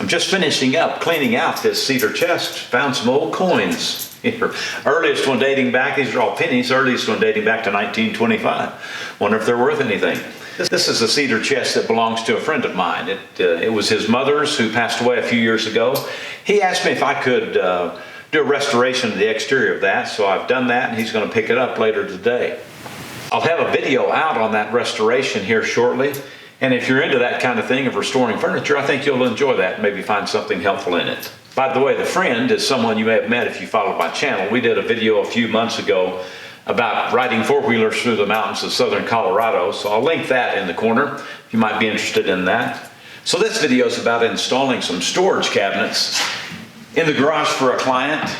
I'm just finishing up cleaning out this cedar chest. Found some old coins here. Earliest one dating back, these are all pennies, earliest one dating back to 1925. Wonder if they're worth anything. This is a cedar chest that belongs to a friend of mine. It was his mother's, who passed away a few years ago. He asked me if I could do a restoration of the exterior of that, so I've done that, and he's going to pick it up later today. I'll have a video out on that restoration here shortly. And if you're into that kind of thing of restoring furniture, I think you'll enjoy that and maybe find something helpful in it. By the way, the friend is someone you may have met if you follow my channel. We did a video a few months ago about riding four-wheelers through the mountains of southern Colorado, so I'll link that in the corner if you might be interested in that. So this video is about installing some storage cabinets in the garage for a client.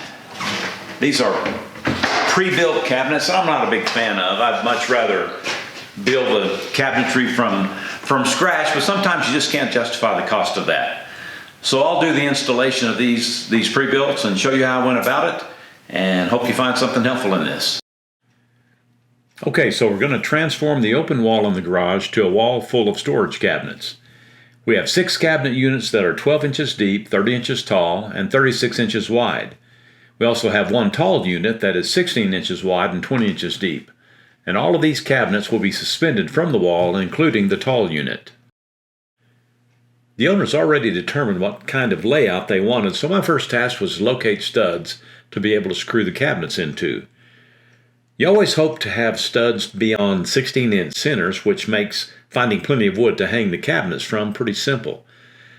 These are pre-built cabinets that I'm not a big fan of. I'd much rather build a cabinetry from scratch, but sometimes you just can't justify the cost of that. So I'll do the installation of these pre-builts and show you how I went about it, and hope you find something helpful in this. Okay, so we're going to transform the open wall in the garage to a wall full of storage cabinets. We have 6 cabinet units that are 12 inches deep, 30 inches tall, and 36 inches wide. We also have one tall unit that is 16 inches wide and 20 inches deep. And all of these cabinets will be suspended from the wall, including the tall unit. The owners already determined what kind of layout they wanted, so my first task was to locate studs to be able to screw the cabinets into. You always hope to have studs beyond 16-inch centers, which makes finding plenty of wood to hang the cabinets from pretty simple.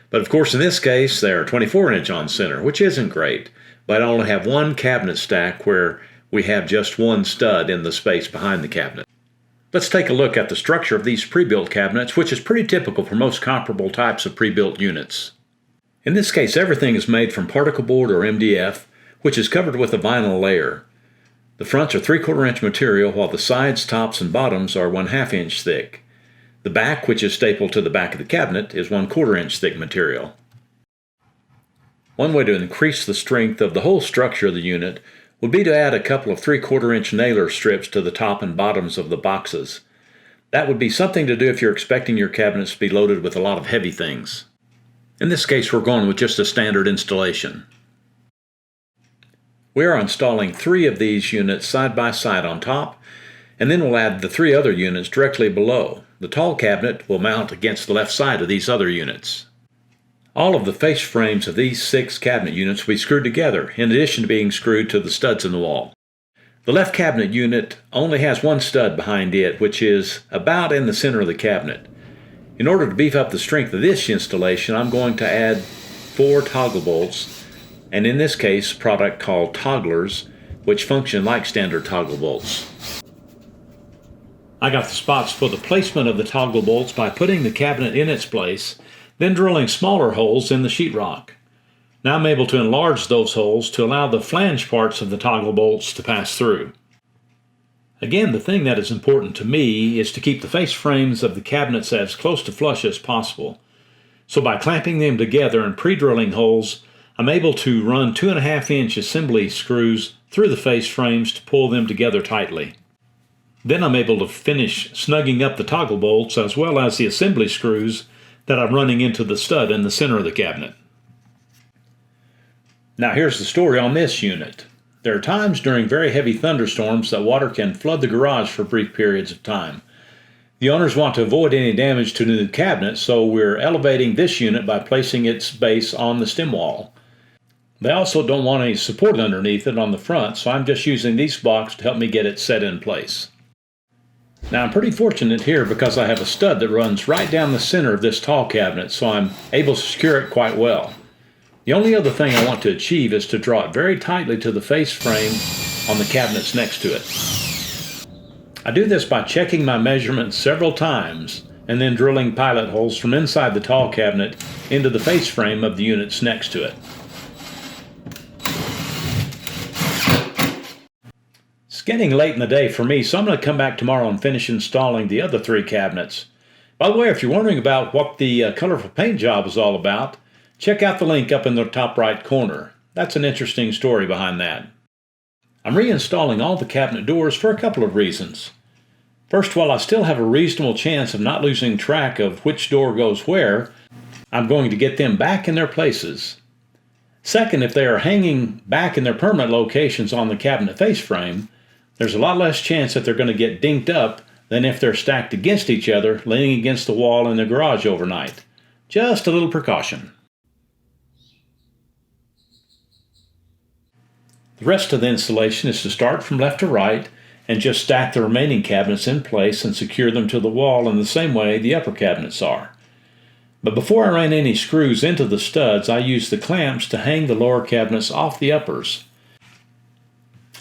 But of course in this case they're 24-inch on center, which isn't great, but I only have one cabinet stack where we have just one stud in the space behind the cabinet. Let's take a look at the structure of these pre-built cabinets, which is pretty typical for most comparable types of pre-built units. In this case, everything is made from particle board or MDF, which is covered with a vinyl layer. The fronts are 3/4 inch material, while the sides, tops, and bottoms are 1/2 inch thick. The back, which is stapled to the back of the cabinet, is 1/4 inch thick material. One way to increase the strength of the whole structure of the unit would be to add a couple of 3/4 inch nailer strips to the top and bottoms of the boxes. That would be something to do if you're expecting your cabinets to be loaded with a lot of heavy things. In this case, we're going with just a standard installation. We are installing 3 of these units side by side on top, and then we'll add the 3 other units directly below. The tall cabinet will mount against the left side of these other units. All of the face frames of these 6 cabinet units will be screwed together, in addition to being screwed to the studs in the wall. The left cabinet unit only has one stud behind it, which is about in the center of the cabinet. In order to beef up the strength of this installation, I'm going to add 4 toggle bolts, and in this case, a product called togglers, which function like standard toggle bolts. I got the spots for the placement of the toggle bolts by putting the cabinet in its place, then drilling smaller holes in the sheetrock. Now I'm able to enlarge those holes to allow the flange parts of the toggle bolts to pass through. Again, the thing that is important to me is to keep the face frames of the cabinets as close to flush as possible. So by clamping them together and pre-drilling holes, I'm able to run 2.5 inch assembly screws through the face frames to pull them together tightly. Then I'm able to finish snugging up the toggle bolts as well as the assembly screws that I'm running into the stud in the center of the cabinet. Now here's the story on this unit. There are times during very heavy thunderstorms that water can flood the garage for brief periods of time. The owners want to avoid any damage to the new cabinet, so we're elevating this unit by placing its base on the stem wall. They also don't want any support underneath it on the front, so I'm just using these blocks to help me get it set in place. Now I'm pretty fortunate here because I have a stud that runs right down the center of this tall cabinet, so I'm able to secure it quite well. The only other thing I want to achieve is to draw it very tightly to the face frame on the cabinets next to it. I do this by checking my measurements several times and then drilling pilot holes from inside the tall cabinet into the face frame of the units next to it. It's getting late in the day for me, so I'm going to come back tomorrow and finish installing the other 3 cabinets. By the way, if you're wondering about what the colorful paint job is all about, check out the link up in the top right corner. That's an interesting story behind that. I'm reinstalling all the cabinet doors for a couple of reasons. First, while I still have a reasonable chance of not losing track of which door goes where, I'm going to get them back in their places. Second, if they are hanging back in their permanent locations on the cabinet face frame, there's a lot less chance that they're going to get dinked up than if they're stacked against each other, leaning against the wall in the garage overnight. Just a little precaution. The rest of the installation is to start from left to right and just stack the remaining cabinets in place and secure them to the wall in the same way the upper cabinets are. But before I ran any screws into the studs, I used the clamps to hang the lower cabinets off the uppers.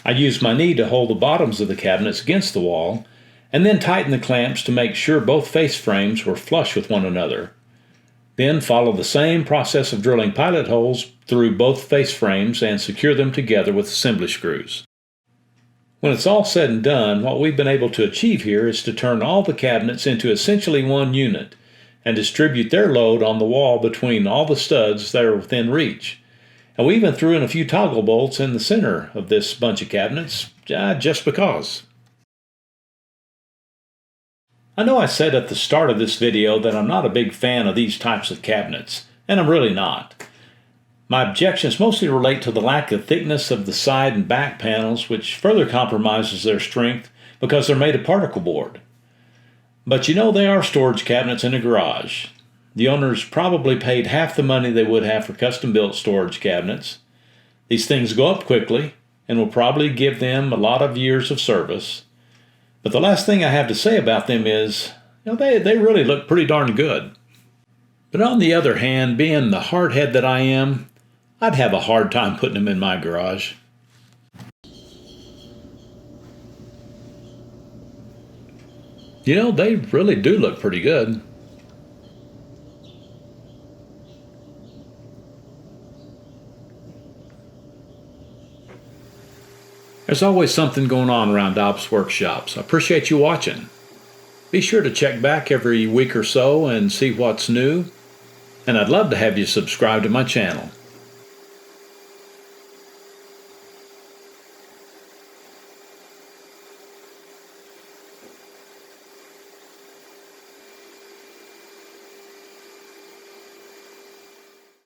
I used my knee to hold the bottoms of the cabinets against the wall, and then tighten the clamps to make sure both face frames were flush with one another. Then follow the same process of drilling pilot holes through both face frames and secure them together with assembly screws. When it's all said and done, what we've been able to achieve here is to turn all the cabinets into essentially one unit and distribute their load on the wall between all the studs that are within reach. And we even threw in a few toggle bolts in the center of this bunch of cabinets, just because. I know I said at the start of this video that I'm not a big fan of these types of cabinets, and I'm really not. My objections mostly relate to the lack of thickness of the side and back panels, which further compromises their strength because they're made of particle board. But you know, they are storage cabinets in a garage. The owners probably paid half the money they would have for custom-built storage cabinets. These things go up quickly and will probably give them a lot of years of service. But the last thing I have to say about them is, they really look pretty darn good. But on the other hand, being the hardhead that I am, I'd have a hard time putting them in my garage. They really do look pretty good. There's always something going on around Dobbs Workshops. I appreciate you watching. Be sure to check back every week or so and see what's new. And I'd love to have you subscribe to my channel.